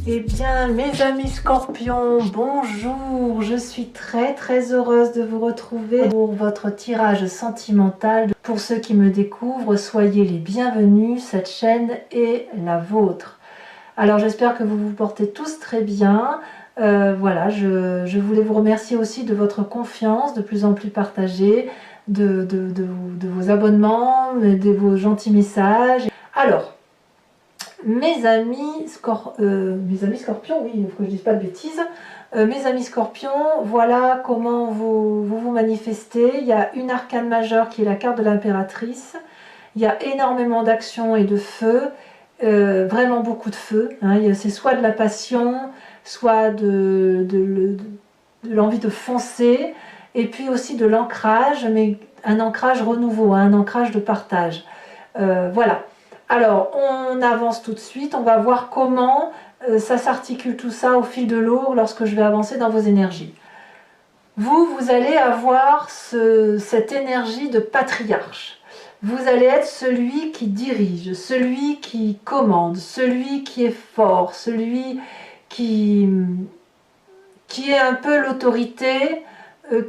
Eh bien, mes amis scorpions, bonjour! Je suis très heureuse de vous retrouver pour votre tirage sentimental. Pour ceux qui me découvrent, soyez les bienvenus, cette chaîne est la vôtre. Alors j'espère que vous vous portez tous très bien. Voilà, je voulais vous remercier aussi de votre confiance de plus en plus partagée, de vos abonnements, de vos gentils messages. Alors, mes amis scorpions, oui, il faut que je ne dise pas de bêtises. Mes amis scorpions, voilà comment vous manifestez. Il y a une arcane majeure qui est la carte de l'impératrice. Il y a énormément d'action et de feu, vraiment beaucoup de feu. Hein. C'est soit de la passion, soit de l'envie de foncer, et puis aussi de l'ancrage, mais un ancrage renouveau, hein, un ancrage de partage. Voilà. Alors, on avance tout de suite, on va voir comment ça s'articule tout ça au fil de l'eau lorsque je vais avancer dans vos énergies. Vous allez avoir cette énergie de patriarche. Vous allez être celui qui dirige, celui qui commande, celui qui est fort, celui qui est un peu l'autorité,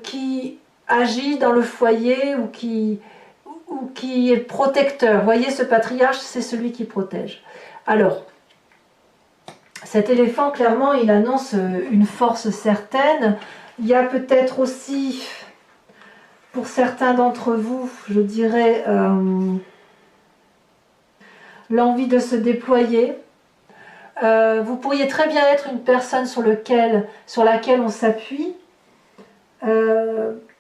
qui agit dans le foyer ou qui est protecteur. Vous voyez, ce patriarche, c'est celui qui protège. Alors, cet éléphant, clairement, il annonce une force certaine. Il y a peut-être aussi, pour certains d'entre vous, je dirais, l'envie de se déployer. Vous pourriez très bien être une personne sur laquelle on s'appuie.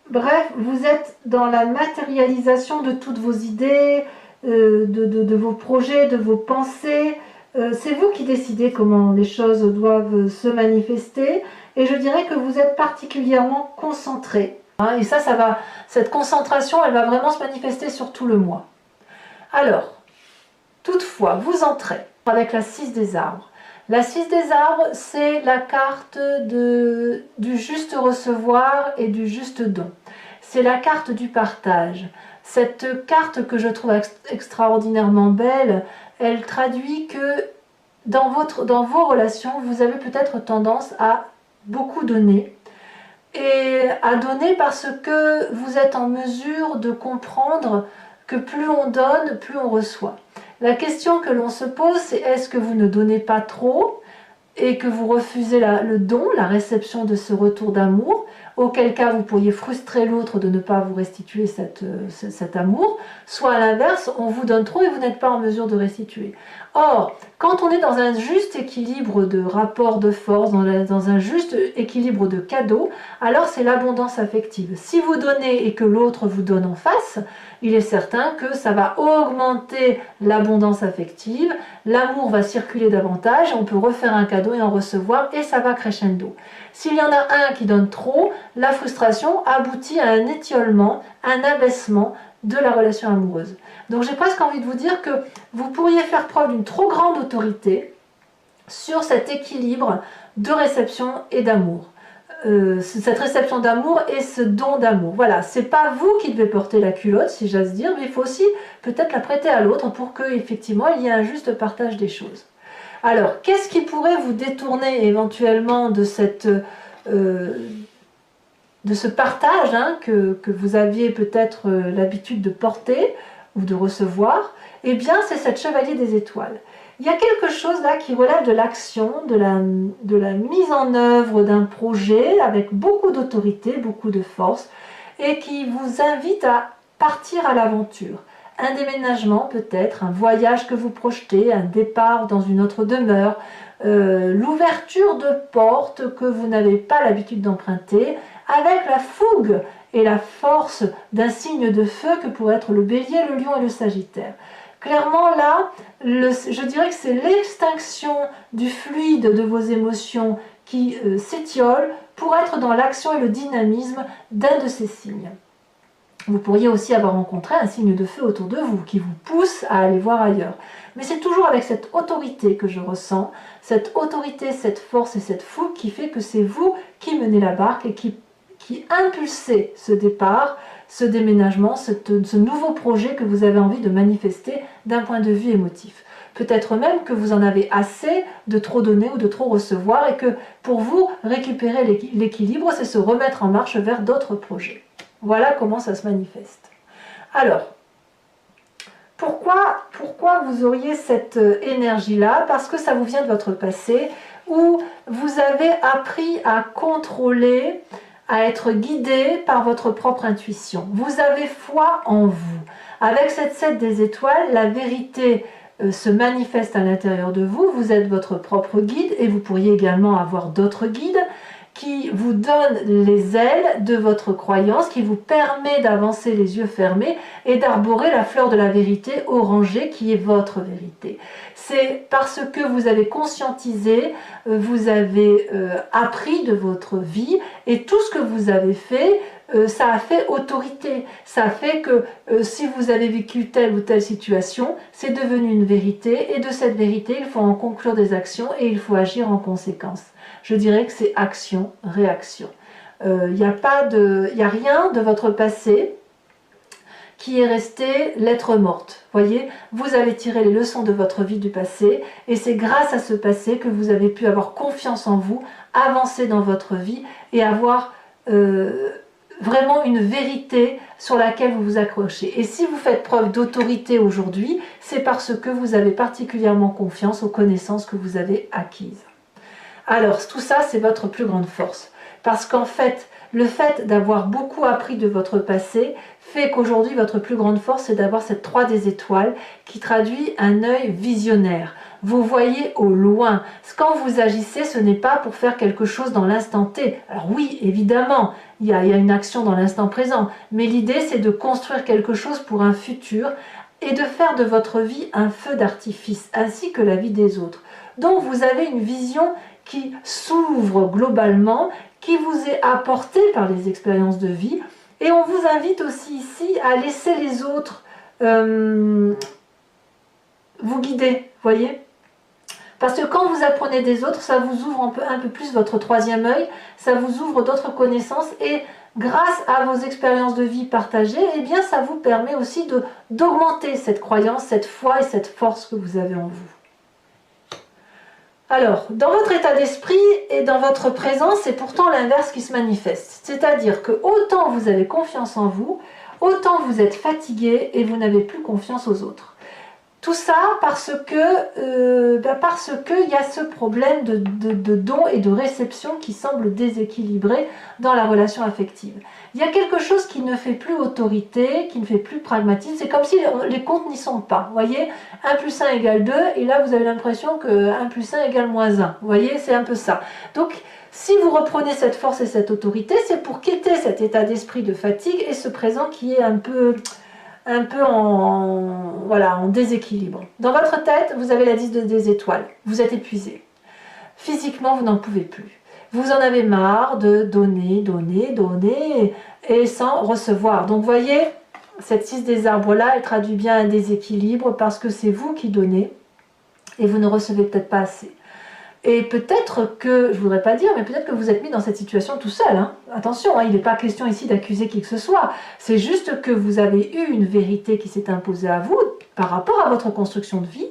Bref, vous êtes dans la matérialisation de toutes vos idées, de vos projets, de vos pensées. C'est vous qui décidez comment les choses doivent se manifester. Et je dirais que vous êtes particulièrement concentré. Hein, et cette concentration, elle va vraiment se manifester sur tout le mois. Alors, toutefois, vous entrez avec la 6 des arbres. La 6 des arbres, c'est la carte du juste recevoir et du juste don. C'est la carte du partage. Cette carte que je trouve extraordinairement belle, elle traduit que dans vos relations, vous avez peut-être tendance à beaucoup donner. Et à donner parce que vous êtes en mesure de comprendre que plus on donne, plus on reçoit. La question que l'on se pose, c'est est-ce que vous ne donnez pas trop et que vous refusez le don, la réception de ce retour d'amour, auquel cas vous pourriez frustrer l'autre de ne pas vous restituer cet amour, soit à l'inverse, on vous donne trop et vous n'êtes pas en mesure de restituer. Or, quand on est dans un juste équilibre de rapport de force, dans un juste équilibre de cadeaux, alors c'est l'abondance affective. Si vous donnez et que l'autre vous donne en face, il est certain que ça va augmenter l'abondance affective, l'amour va circuler davantage, on peut refaire un cadeau et en recevoir et ça va crescendo. S'il y en a un qui donne trop, la frustration aboutit à un étiolement, un abaissement de la relation amoureuse. Donc j'ai presque envie de vous dire que vous pourriez faire preuve d'une trop grande autorité sur cet équilibre de réception et d'amour. Cette réception d'amour et ce don d'amour. Voilà, c'est pas vous qui devez porter la culotte, si j'ose dire, mais il faut aussi peut-être la prêter à l'autre pour qu'effectivement il y ait un juste partage des choses. Alors, qu'est-ce qui pourrait vous détourner éventuellement de ce partage hein, que vous aviez peut-être l'habitude de porter ou de recevoir? Eh bien, c'est cette chevalier des étoiles. Il y a quelque chose là qui relève de l'action, de la mise en œuvre d'un projet avec beaucoup d'autorité, beaucoup de force, et qui vous invite à partir à l'aventure. Un déménagement peut-être, un voyage que vous projetez, un départ dans une autre demeure, l'ouverture de portes que vous n'avez pas l'habitude d'emprunter, avec la fougue et la force d'un signe de feu que pourrait être le bélier, le lion et le sagittaire. Clairement là, je dirais que c'est l'extinction du fluide de vos émotions qui s'étiole pour être dans l'action et le dynamisme d'un de ces signes. Vous pourriez aussi avoir rencontré un signe de feu autour de vous qui vous pousse à aller voir ailleurs. Mais c'est toujours avec cette autorité que je ressens, cette autorité, cette force et cette fougue qui fait que c'est vous qui menez la barque et qui impulsez ce départ, ce déménagement, ce nouveau projet que vous avez envie de manifester d'un point de vue émotif. peut-être même que vous en avez assez de trop donner ou de trop recevoir et que pour vous, récupérer l'équilibre, c'est se remettre en marche vers d'autres projets. Voilà comment ça se manifeste. Alors, pourquoi vous auriez cette énergie-là? Parce que ça vous vient de votre passé, où vous avez appris à contrôler, à être guidé par votre propre intuition. Vous avez foi en vous. Avec cette 7 des étoiles, la vérité se manifeste à l'intérieur de vous. Vous êtes votre propre guide et vous pourriez également avoir d'autres guides qui vous donnent les ailes de votre croyance, qui vous permet d'avancer les yeux fermés et d'arborer la fleur de la vérité orangée qui est votre vérité. C'est parce que vous avez conscientisé, vous avez appris de votre vie et tout ce que vous avez fait, ça a fait autorité. Ça a fait que si vous avez vécu telle ou telle situation, c'est devenu une vérité et de cette vérité, il faut en conclure des actions et il faut agir en conséquence. Je dirais que c'est action-réaction. Il n'y a rien de votre passé qui est resté lettre morte. Voyez, vous avez tiré les leçons de votre vie du passé et c'est grâce à ce passé que vous avez pu avoir confiance en vous, avancer dans votre vie et avoir vraiment une vérité sur laquelle vous vous accrochez. Et si vous faites preuve d'autorité aujourd'hui, c'est parce que vous avez particulièrement confiance aux connaissances que vous avez acquises. Alors, tout ça, c'est votre plus grande force. Parce qu'en fait, le fait d'avoir beaucoup appris de votre passé fait qu'aujourd'hui, votre plus grande force, c'est d'avoir cette 3 des étoiles qui traduit un œil visionnaire. Vous voyez au loin. Quand vous agissez, ce n'est pas pour faire quelque chose dans l'instant T. Alors oui, évidemment, il y a une action dans l'instant présent. Mais l'idée, c'est de construire quelque chose pour un futur et de faire de votre vie un feu d'artifice, ainsi que la vie des autres. Donc, vous avez une vision qui s'ouvre globalement, qui vous est apportée par les expériences de vie. Et on vous invite aussi ici à laisser les autres vous guider, voyez. Parce que quand vous apprenez des autres, ça vous ouvre un peu plus votre 3e œil, ça vous ouvre d'autres connaissances et grâce à vos expériences de vie partagées, eh bien ça vous permet aussi d'augmenter cette croyance, cette foi et cette force que vous avez en vous. Alors, dans votre état d'esprit et dans votre présence, c'est pourtant l'inverse qui se manifeste. C'est-à-dire que autant vous avez confiance en vous, autant vous êtes fatigué et vous n'avez plus confiance aux autres. Tout ça parce que il y a ce problème de don et de réception qui semble déséquilibré dans la relation affective. Il y a quelque chose qui ne fait plus autorité, qui ne fait plus pragmatisme. C'est comme si les comptes n'y sont pas. Vous voyez, 1 plus 1 égale 2, et là vous avez l'impression que 1 plus 1 égale moins 1. Vous voyez, c'est un peu ça. Donc, si vous reprenez cette force et cette autorité, c'est pour quitter cet état d'esprit de fatigue et ce présent qui est un peu en déséquilibre. Dans votre tête, vous avez la 10 des étoiles. Vous êtes épuisé. Physiquement, vous n'en pouvez plus. Vous en avez marre de donner, donner, donner et sans recevoir. Donc, vous voyez, cette 6 des arbres-là, elle traduit bien un déséquilibre parce que c'est vous qui donnez et vous ne recevez peut-être pas assez. Et peut-être que, je ne voudrais pas dire, mais peut-être que vous êtes mis dans cette situation tout seul. Hein. Attention, hein, il n'est pas question ici d'accuser qui que ce soit. C'est juste que vous avez eu une vérité qui s'est imposée à vous par rapport à votre construction de vie.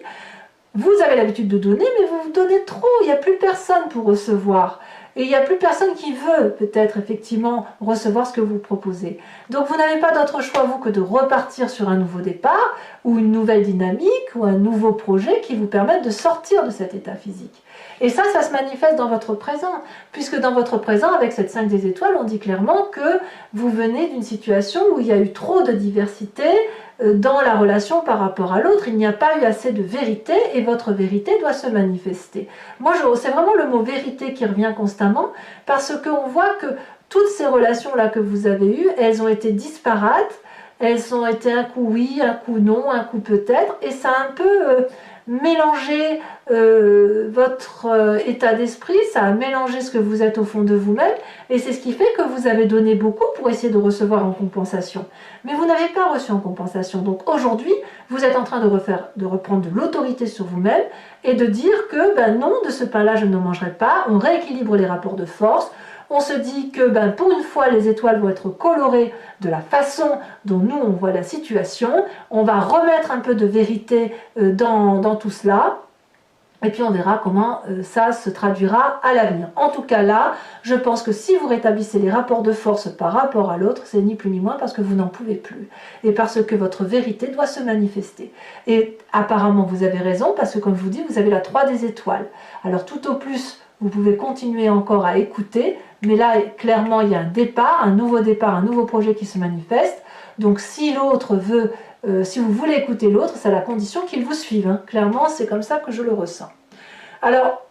Vous avez l'habitude de donner, mais vous donnez trop. Il n'y a plus personne pour recevoir. Et il n'y a plus personne qui veut peut-être effectivement recevoir ce que vous proposez. Donc vous n'avez pas d'autre choix, vous, que de repartir sur un nouveau départ ou une nouvelle dynamique ou un nouveau projet qui vous permette de sortir de cet état physique. Et ça se manifeste dans votre présent, puisque dans votre présent, avec cette 5 des étoiles, on dit clairement que vous venez d'une situation où il y a eu trop de diversité dans la relation par rapport à l'autre. Il n'y a pas eu assez de vérité et votre vérité doit se manifester. Moi, c'est vraiment le mot vérité qui revient constamment, parce qu'on voit que toutes ces relations-là que vous avez eues, elles ont été disparates, elles ont été un coup oui, un coup non, un coup peut-être, et ça a un peu mélangé votre état d'esprit, ça a mélangé ce que vous êtes au fond de vous-même, et c'est ce qui fait que vous avez donné beaucoup pour essayer de recevoir en compensation. Mais vous n'avez pas reçu en compensation. Donc aujourd'hui, vous êtes en train de reprendre de l'autorité sur vous-même et de dire que non, de ce pain-là, je ne mangerai pas. On rééquilibre les rapports de force, On se dit que pour une fois, les étoiles vont être colorées de la façon dont nous, on voit la situation. On va remettre un peu de vérité dans tout cela. Et puis on verra comment ça se traduira à l'avenir. En tout cas là, je pense que si vous rétablissez les rapports de force par rapport à l'autre, c'est ni plus ni moins parce que vous n'en pouvez plus. Et parce que votre vérité doit se manifester. Et apparemment vous avez raison, parce que comme je vous dis, vous avez la 3 des étoiles. Alors tout au plus, vous pouvez continuer encore à écouter, mais là clairement il y a un départ, un nouveau projet qui se manifeste. Donc si l'autre veut... si vous voulez écouter l'autre, c'est à la condition qu'il vous suive. Hein. Clairement, c'est comme ça que je le ressens. Alors,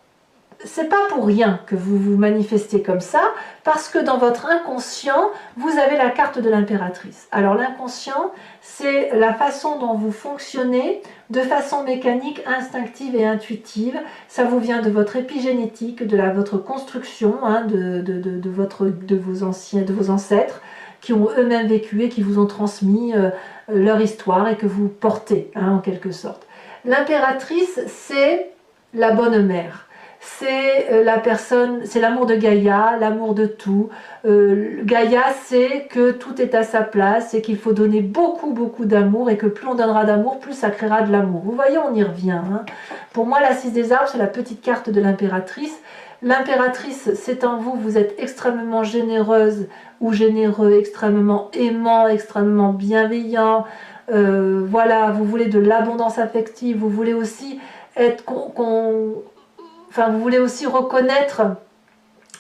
c'est pas pour rien que vous vous manifestez comme ça, parce que dans votre inconscient, vous avez la carte de l'impératrice. Alors l'inconscient, c'est la façon dont vous fonctionnez de façon mécanique, instinctive et intuitive. Ça vous vient de votre épigénétique, de votre construction, hein, de vos ancêtres, qui ont eux-mêmes vécu et qui vous ont transmis leur histoire et que vous portez, hein, en quelque sorte. L'impératrice, c'est la bonne mère. C'est la personne, c'est l'amour de Gaïa, l'amour de tout. Gaïa sait que tout est à sa place et qu'il faut donner beaucoup d'amour et que plus on donnera d'amour, plus ça créera de l'amour. Vous voyez, on y revient. Hein. Pour moi, la 6 des arbres, c'est la petite carte de l'impératrice. L'impératrice, c'est en vous, vous êtes extrêmement généreuse ou généreux, extrêmement aimant, extrêmement bienveillant. Voilà, vous voulez de l'abondance affective, vous voulez aussi être vous voulez aussi reconnaître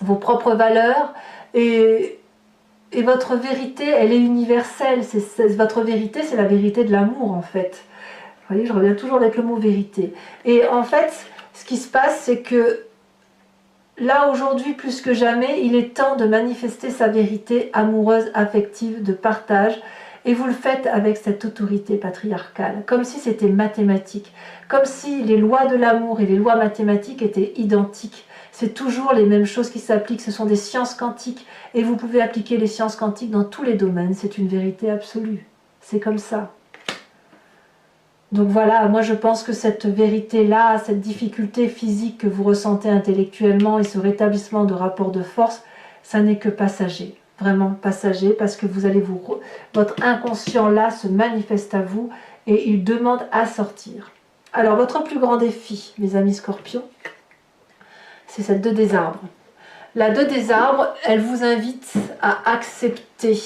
vos propres valeurs et votre vérité, elle est universelle. Votre vérité, c'est la vérité de l'amour en fait. Vous voyez, je reviens toujours avec le mot vérité. Et en fait, ce qui se passe, c'est que là, aujourd'hui, plus que jamais, il est temps de manifester sa vérité amoureuse, affective, de partage. Et vous le faites avec cette autorité patriarcale, comme si c'était mathématique, comme si les lois de l'amour et les lois mathématiques étaient identiques. C'est toujours les mêmes choses qui s'appliquent, ce sont des sciences quantiques. Et vous pouvez appliquer les sciences quantiques dans tous les domaines, c'est une vérité absolue. C'est comme ça. Donc voilà, moi je pense que cette vérité-là, cette difficulté physique que vous ressentez intellectuellement et ce rétablissement de rapport de force, ça n'est que passager, vraiment passager, parce que vous allez votre inconscient là se manifeste à vous et il demande à sortir. Alors votre plus grand défi, mes amis scorpions, c'est cette 2 des arbres. La 2 des arbres, elle vous invite à accepter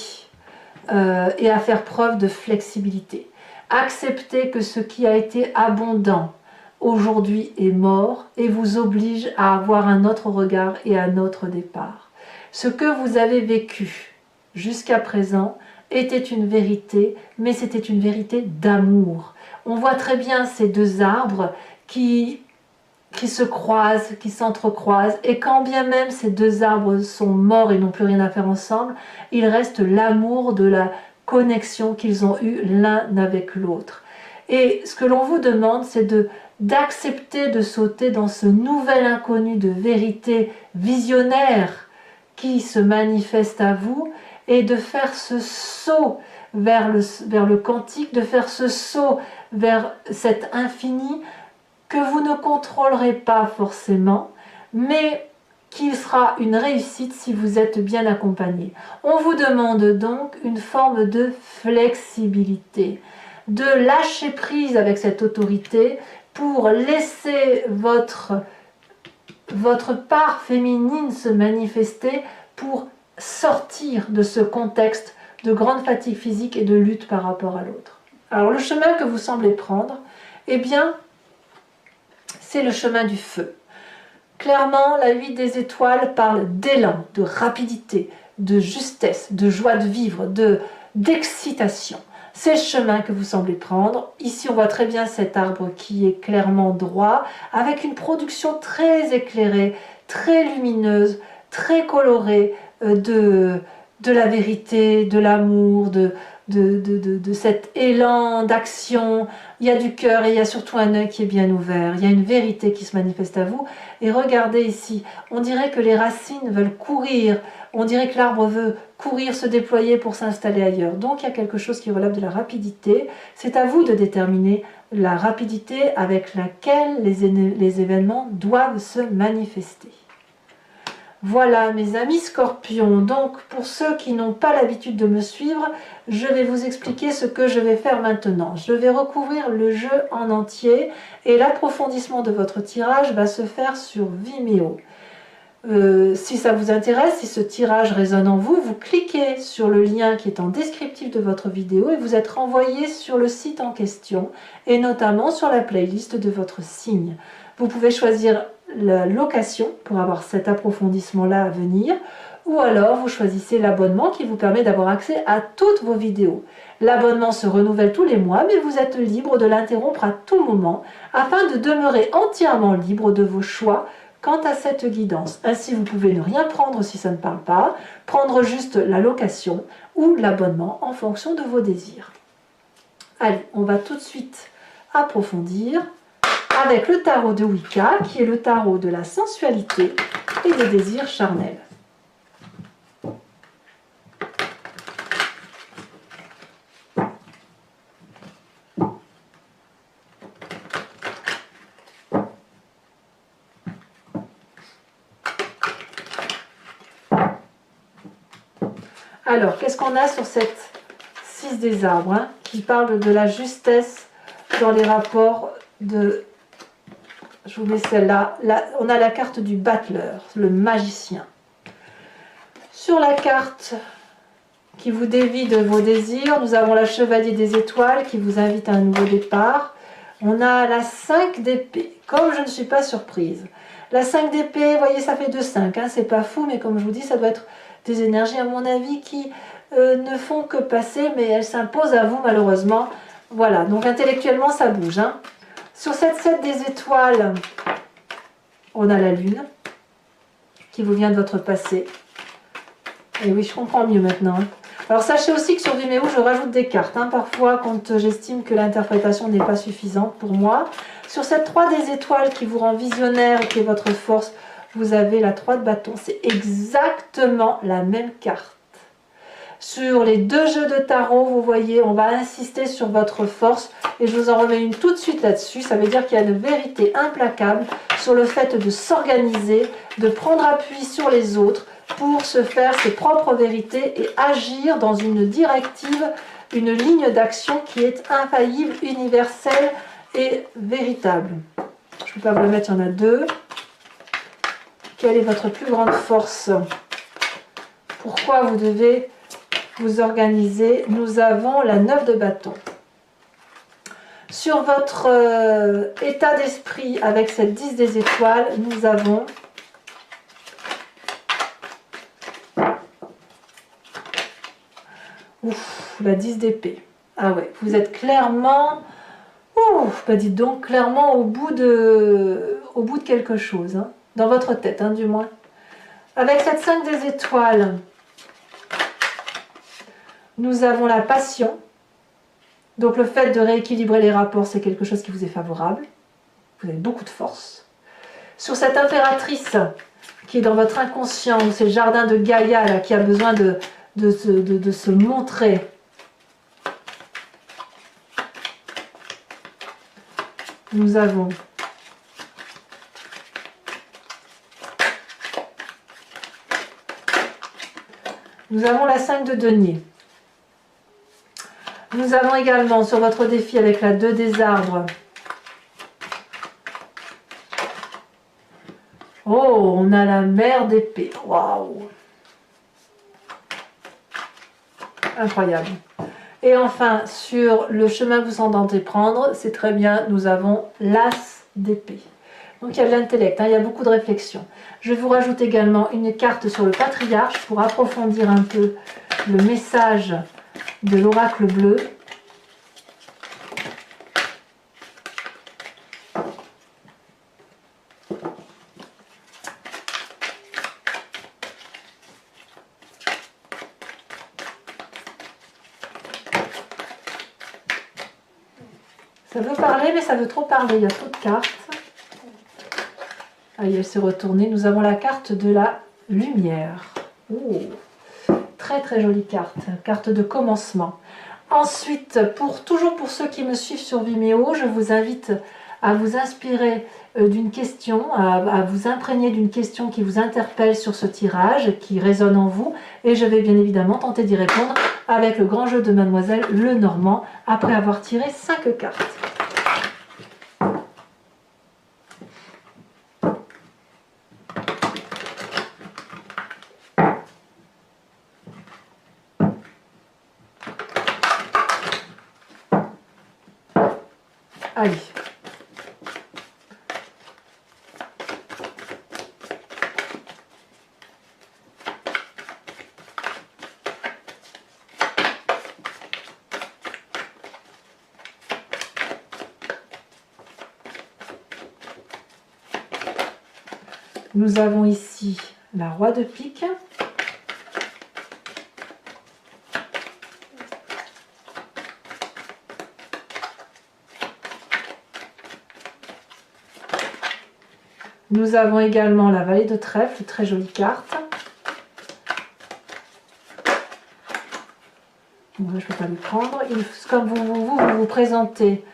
et à faire preuve de flexibilité. Acceptez que ce qui a été abondant aujourd'hui est mort et vous oblige à avoir un autre regard et un autre départ. Ce que vous avez vécu jusqu'à présent était une vérité, mais c'était une vérité d'amour. On voit très bien ces 2 arbres qui se croisent, qui s'entrecroisent, et quand bien même ces 2 arbres sont morts et n'ont plus rien à faire ensemble, il reste l'amour de la connexion qu'ils ont eue l'un avec l'autre. Et ce que l'on vous demande, c'est d'accepter de sauter dans ce nouvel inconnu de vérité visionnaire qui se manifeste à vous et de faire ce saut vers le quantique, de faire ce saut vers cet infini que vous ne contrôlerez pas forcément, mais qui sera une réussite si vous êtes bien accompagné. On vous demande donc une forme de flexibilité, de lâcher prise avec cette autorité pour laisser votre part féminine se manifester, pour sortir de ce contexte de grande fatigue physique et de lutte par rapport à l'autre. Alors le chemin que vous semblez prendre, eh bien, c'est le chemin du feu. Clairement, la 8 des étoiles parle d'élan, de rapidité, de justesse, de joie de vivre, d'excitation. C'est le chemin que vous semblez prendre. Ici, on voit très bien cet arbre qui est clairement droit, avec une production très éclairée, très lumineuse, très colorée de la vérité, de l'amour, de cet élan d'action. Il y a du cœur et il y a surtout un œil qui est bien ouvert. Il y a une vérité qui se manifeste à vous. Et regardez ici, on dirait que les racines veulent courir. On dirait que l'arbre veut courir, se déployer pour s'installer ailleurs. Donc il y a quelque chose qui relève de la rapidité. C'est à vous de déterminer la rapidité avec laquelle les événements doivent se manifester. Voilà mes amis scorpions, donc pour ceux qui n'ont pas l'habitude de me suivre, je vais vous expliquer ce que je vais faire maintenant. Je vais recouvrir le jeu en entier et l'approfondissement de votre tirage va se faire sur Vimeo. Si ça vous intéresse, si ce tirage résonne en vous, vous cliquez sur le lien qui est en descriptif de votre vidéo et vous êtes renvoyé sur le site en question et notamment sur la playlist de votre signe. Vous pouvez choisir la location pour avoir cet approfondissement-là à venir, ou alors vous choisissez l'abonnement qui vous permet d'avoir accès à toutes vos vidéos. L'abonnement se renouvelle tous les mois, mais vous êtes libre de l'interrompre à tout moment afin de demeurer entièrement libre de vos choix quant à cette guidance. Ainsi, vous pouvez ne rien prendre si ça ne parle pas, prendre juste la location ou l'abonnement en fonction de vos désirs. Allez, on va tout de suite approfondir avec le tarot de Wicca, qui est le tarot de la sensualité et des désirs charnels. Alors, qu'est-ce qu'on a sur cette 6 des arbres, hein, qui parle de la justesse dans les rapports de... Je vous mets celle-là. Là, on a la carte du battleur, le magicien. Sur la carte qui vous dévie de vos désirs, nous avons la chevalier des étoiles qui vous invite à un nouveau départ. On a la 5 d'épée, comme je ne suis pas surprise. La 5 d'épée, vous voyez, ça fait 2-5, hein, c'est pas fou, mais comme je vous dis, ça doit être des énergies, à mon avis, qui ne font que passer, mais elles s'imposent à vous, malheureusement. Voilà, donc intellectuellement, ça bouge, hein. Sur cette 7 des étoiles, on a la lune qui vous vient de votre passé. Et oui, je comprends mieux maintenant. Alors sachez aussi que sur Vimeo, je rajoute des cartes, hein, parfois quand j'estime que l'interprétation n'est pas suffisante pour moi. Sur cette 3 des étoiles qui vous rend visionnaire et qui est votre force, vous avez la 3 de bâton. C'est exactement la même carte. Sur les 2 jeux de tarot, vous voyez, on va insister sur votre force et je vous en remets une tout de suite là-dessus. Ça veut dire qu'il y a une vérité implacable sur le fait de s'organiser, de prendre appui sur les autres pour se faire ses propres vérités et agir dans une directive, une ligne d'action qui est infaillible, universelle et véritable. Je ne peux pas vous le mettre, il y en a 2. Quelle est votre plus grande force? Pourquoi vous devez vous organiser? Nous avons la 9 de bâton. Sur votre état d'esprit avec cette 10 des étoiles, nous avons la 10 d'épée. Ah ouais, vous êtes clairement, bah dites donc, clairement au bout de quelque chose, hein, dans votre tête, hein, du moins. Avec cette 5 des étoiles, nous avons la passion. Donc le fait de rééquilibrer les rapports, c'est quelque chose qui vous est favorable. Vous avez beaucoup de force. Sur cette impératrice qui est dans votre inconscient, c'est le jardin de Gaïa là, qui a besoin de se montrer. Nous avons la 5 de denier. Nous avons également sur votre défi avec la 2 des arbres. Oh, on a la mer d'épée. Waouh! Incroyable. Et enfin, sur le chemin que vous entendez prendre, c'est très bien, nous avons l'as d'épée. Donc il y a de l'intellect, hein, il y a beaucoup de réflexion. Je vous rajoute également une carte sur le patriarche pour approfondir un peu le message de l'oracle bleu. Ça veut parler, mais ça veut trop parler. Il y a trop de cartes. Allez, elle s'est retournée. Nous avons la carte de la lumière. Oh, très très jolie carte. Carte de commencement. Ensuite, toujours pour ceux qui me suivent sur Vimeo, je vous invite à vous inspirer d'une question, à vous imprégner d'une question qui vous interpelle sur ce tirage, qui résonne en vous, et je vais bien évidemment tenter d'y répondre avec le grand jeu de Mademoiselle Lenormand, après avoir tiré 5 cartes. Allez. Nous avons ici la roi de pique. Nous avons également la vallée de trèfle, très jolie carte. Bon, là, je ne peux pas les prendre. Comme vous présentez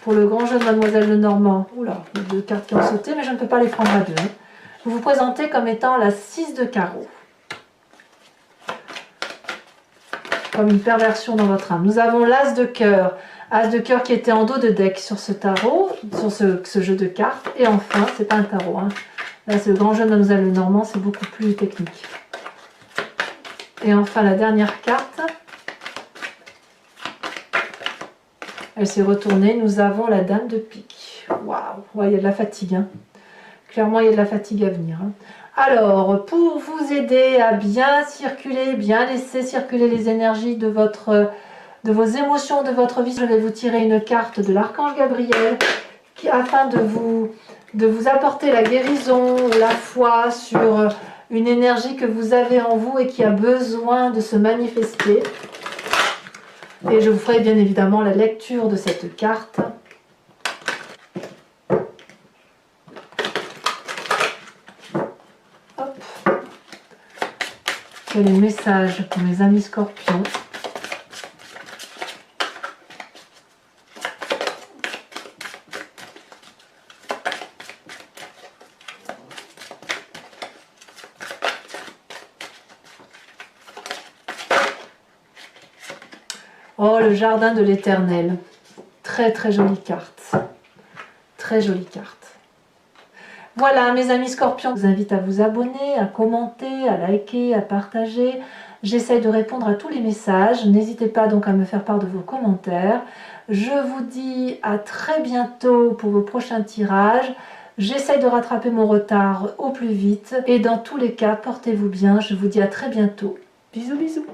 pour le grand jeu de Mademoiselle Lenormand. Oula, il y a 2 cartes qui ont sauté, mais je ne peux pas les prendre à 2. Vous vous présentez comme étant la 6 de carreau. Comme une perversion dans votre âme. Nous avons l'as de cœur. As de cœur qui était en dos de deck sur ce tarot, sur ce jeu de cartes. Et enfin, c'est pas un tarot. Hein. Là, c'est le grand jeu de Mademoiselle Lenormand, c'est beaucoup plus technique. Et enfin, la dernière carte. Elle s'est retournée. Nous avons la dame de pique. Waouh, ouais, il y a de la fatigue. Hein. Clairement, il y a de la fatigue à venir. Hein. Alors, pour vous aider à bien circuler, bien laisser circuler les énergies de vos émotions, de votre vie, je vais vous tirer une carte de l'archange Gabriel afin de vous apporter la guérison, la foi sur une énergie que vous avez en vous et qui a besoin de se manifester. Et je vous ferai bien évidemment la lecture de cette carte. Hop. Quel est le message pour mes amis scorpions ? Oh, le jardin de l'éternel. Très très jolie carte. Très jolie carte. Voilà, mes amis scorpions, je vous invite à vous abonner, à commenter, à liker, à partager. J'essaye de répondre à tous les messages. N'hésitez pas donc à me faire part de vos commentaires. Je vous dis à très bientôt pour vos prochains tirages. J'essaye de rattraper mon retard au plus vite. Et dans tous les cas, portez-vous bien. Je vous dis à très bientôt. Bisous, bisous.